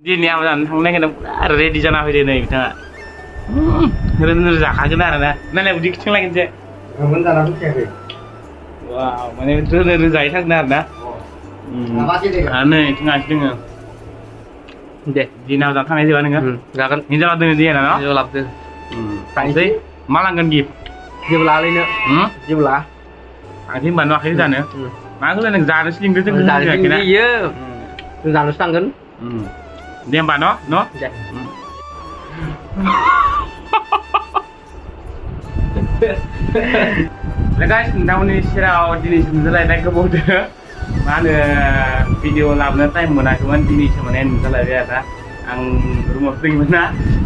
दिनै आं थांनाय आरो रेडि जाना फैदो नै बिथाङा रोन जाखागोन आरो ना नालाय उदै खिथिंलायगोनसो गाबोन जाना फैखायाखै वाव माने रोन जायै थागोन आरो ना नै थिङासो दोङो दे दिनाव जानो थांनाय जोबा नोङो जागोन हिनजावा दोङो दिना न' हिनजाव लाबोदो थांसै मा लांगोन गिफ्ट जेबो लालायनो जेबो ला आंसो होनबा नुवाखै जानो मा होनो नों जानोसो लिंदो जों जानो इयो जों जानोसो थांगोन दे होमबा न' दे guys नोंथांमोननि सेराव दिनैसिम नुजालायनाय गोबावदो मा होनो भिडिअ लाबोनो टाइम मोनाखैमोन दिनैसो माने नुजालायबाय आरो ना आं रुमाव फैदोंमोन ना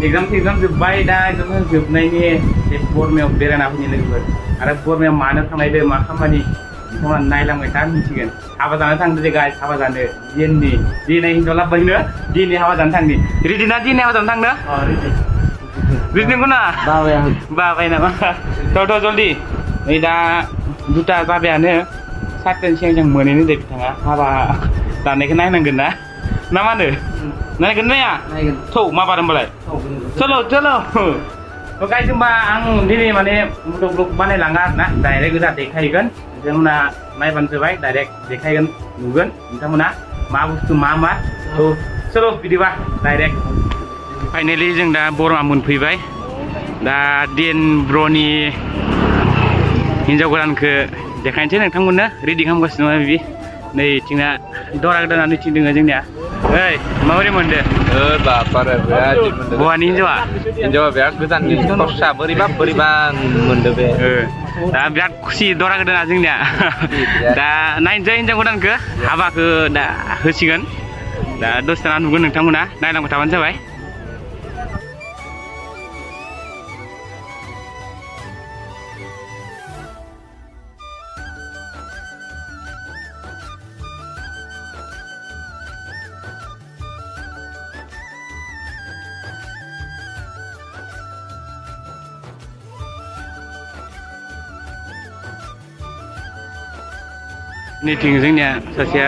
एग्जाम जोब्बाय दा एग्जाम जोबनायनि बे बरमायाव बेरायना फैनो लोगोफोर आरो बरमायाव मानो थांनायदो मा खामानि बिथांमोना नायलांबाय था मिथिगोन हाबा जानो थांदो दे गाइस हाबा जानो दिनै हिनजाव लाबोबायनो दिनै हाबा जानो थांनि रेडि ना दिनै हाबा जानो थांनो रेडि नंगौ ना बाबाय नामा थ' जल्दि नै दा दुथा जाबायानो सातथानि सिगां मोनहैनो दे बिथाङा हाबा जानायखौ नायनांगोन ना मा होनो नायगोन नाया थौ मा बार होनबालाय चलो गाइस होनबा आं दिनै माने ब्लग बानायलाङा आरो ना डाइरेक्ट गोजा देखायगोन बिथांमोना नायबानो जाबाय डाइरेक्ट देखायगोन नुगोन बिथांमोना मा बुस्थु मा चलो बिदिबा डाइरेक्ट फाइनेलि जों दा बरमा मोनफैबाय दा डिएन ब्रनि हिन्जाव गोदानखौ देखायनोसै नोंथांमोननो रेडि खालामगासिनो दङ बिदि नै थिंना दरा गोदाना नैथिं दङ जोंनिया ओइ माबोरै मोनदो बापारे बिराद मोनदो बहानि हिनजावा बिराद गोजाननि खरसा बोरैबा मोनदो बे दा बिराद खुसि दरा गोदाना जोंनिया दा नायनोसै हिन्जाव गोदानखौ हाबाखौ दा होसिगोन दा दसे थाना नुगोन नोंथांमोना नायलांबाय थाबानो जाबाय नैथिं जोंनिया सासेया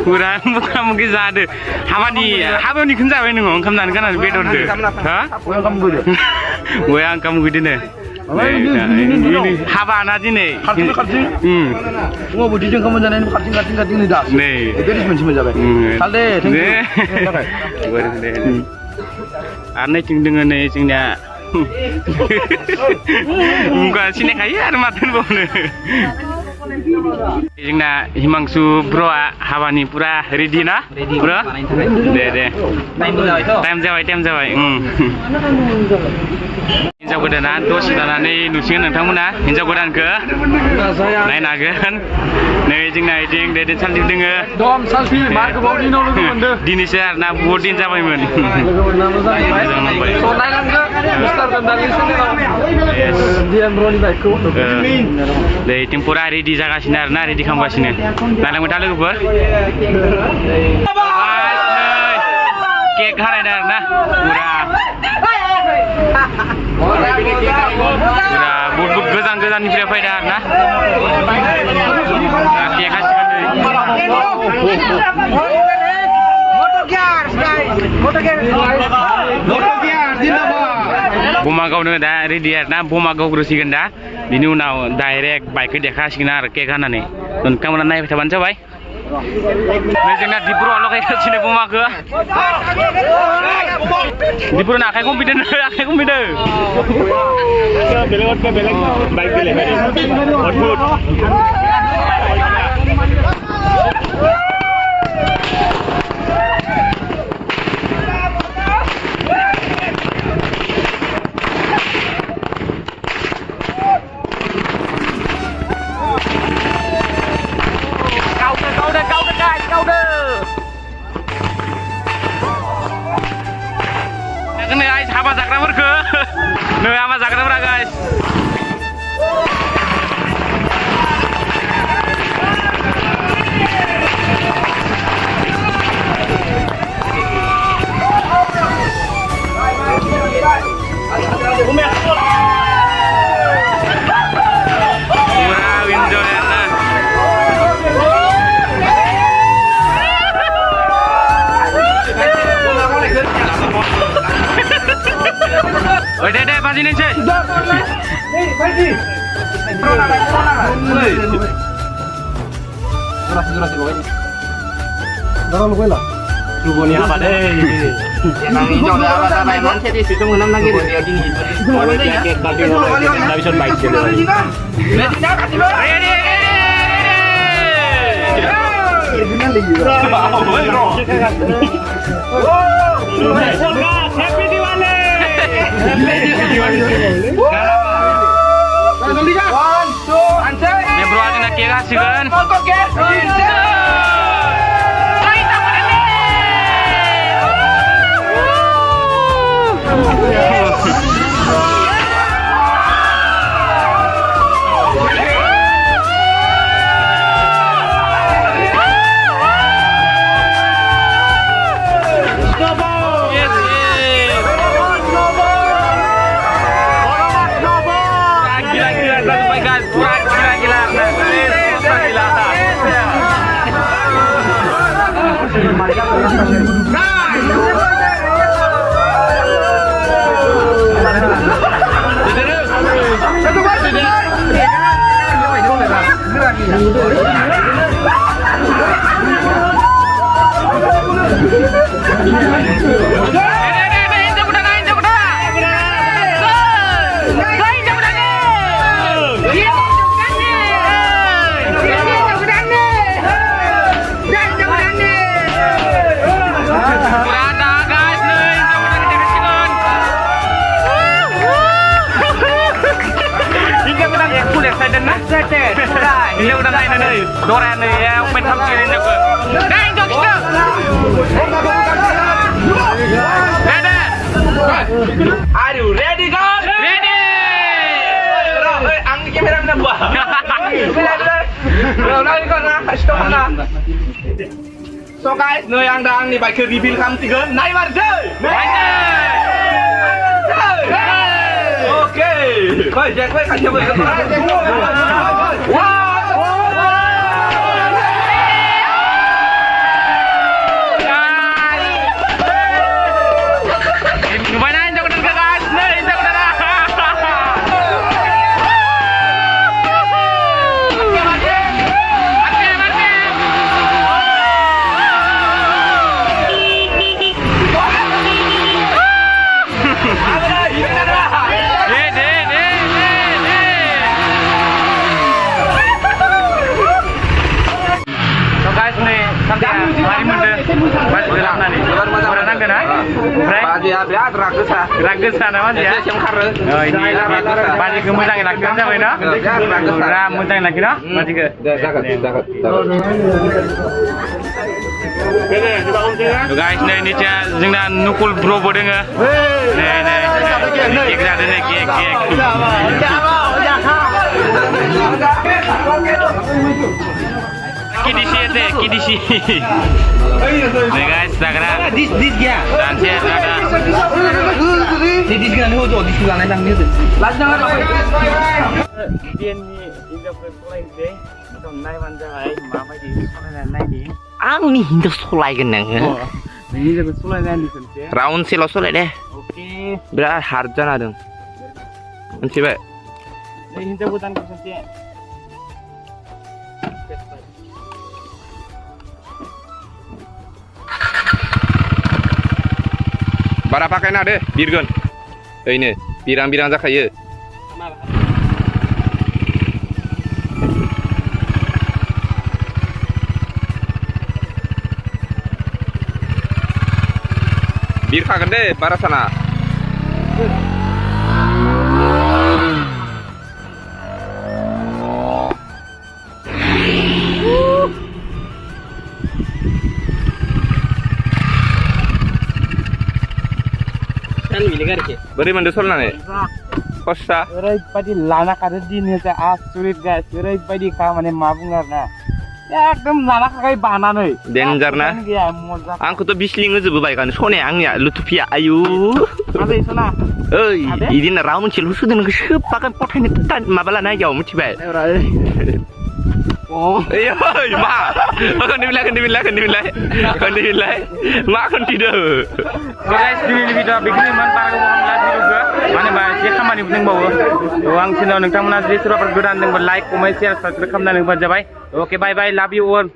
पुरा मोगा मोगि जादो हाबानिखौनो जाबाय नोङो ओंखाम जानो गाननानै बेदरदो हा बया ओंखाम उखैदोनो हाबा ना दिनै फुङाव बोथिजों ओंखाम मोनजानायनि खारथिं नै दास नै बेदिस मोनसे मोनजाबाय साल दे आरो नैथिं दोङो नै जोंनिया मुगा सिनायखायो आरो माथो होनबावनो जोंना हिमांशु ब्र'आ हाबानि पुरा रेडि ना ब्र' दे टाइम जाबाय हिन्जाव गोदाना दसे लानानै नुसिगोन नोंथांमोना हिन्जाव गोदानखौ नायनो हागोन नै जोंना इदिं दे सालथि दोङो दिनैसो आरो ना बहुद दिन जाबायमोन दे इथिं पुरा रेडि जागासिनो आरो ना रेडि खालामगासिनो नायलांबाय था लोगोफोर केक हानायदों आरो ना पुरा बहुत गोजाननिफ्राय फैदों आरो ना केक बमा गावनो दा रेडि आरो ना बमा गावग्रोसिगोन दा बिनि उनाव डाइरेक्ट बाइकखौ देखासिगोन आरो केक हानानै नोंथांमोना नायबाय थाबानो जाबाय नै जोंना दिब्रुआ लगायगासिनो बमाखौ दिब्रुना आखाइ खम्पिदों हाबा जाग्राफोरखौ नै हाबा जाग्राफोरा guys sih. Lugunya apa deh? Emang hijau dah apa apa emang saya di situ mengenam lagi dia dingin. Tapi sudah baik Happy Diwali. Ini bro ada nak kira sih kan? Ini udah naik nih, Doran nih ya, main kaki ini juga. Naik jok kita. Ready? Are you ready guys? Ready. Angin kamera mana buah? Lagi kan nak, stop nak. So guys, no yang dang ni bike reveal kam tiga, naik marja. Oke. Baik, Jack, baik kasih boleh. Wow. Ragesan amat ya. Oh ini baju kemudian lagi siapa ini? Ram kemudian lagi no? Baju ke? Guys, ini dia jangan nukul bro bodeng ya. Nih, kita ada nih kek. Kidisi. Nih guys, sekarang. This dia. Dan saya ada. This kan ho jo this lang lang ni. Last jangan apa. Dia ni indah perlain deh. Itu naik manja ay, mama di sana naik di. Ang ni hindi solay ganang. Ini jadi solay naik di sana. Round silo solay deh. Oke. Berat harga nadeng. Nanti baik. Ini hinta bukan kesempatan. Bara pakai nak deh, birgon. Ini birang-birang zakaya. Bir kagan deh, bara sana. Beri mandusol nane. Kosa. Serai padi lana kada din heta asulit guys. Serai padi ka mane mabungar na. Ekdom lana kai bana noi. Danger na. Angku to bisling uzu bai kan sone angnya lutupia ayu. Ada isona. Oi, idin raum cilu sudah nge ship pakai pot ini tan mabala na jauh muci bai. Oh. Iya, ma. Kan dibilang. Ma kan tidak. Guys, di video begini man para ngomong lagi juga. Mana bahas ya sama खामानिबो दंबावो आं थिननो नोंथांमोना जुदि सोरबाफोर गोदान दंबा like comment share subscribe खालामनानै होबानो जाबाय अके बाय बाय लाभ इउ अल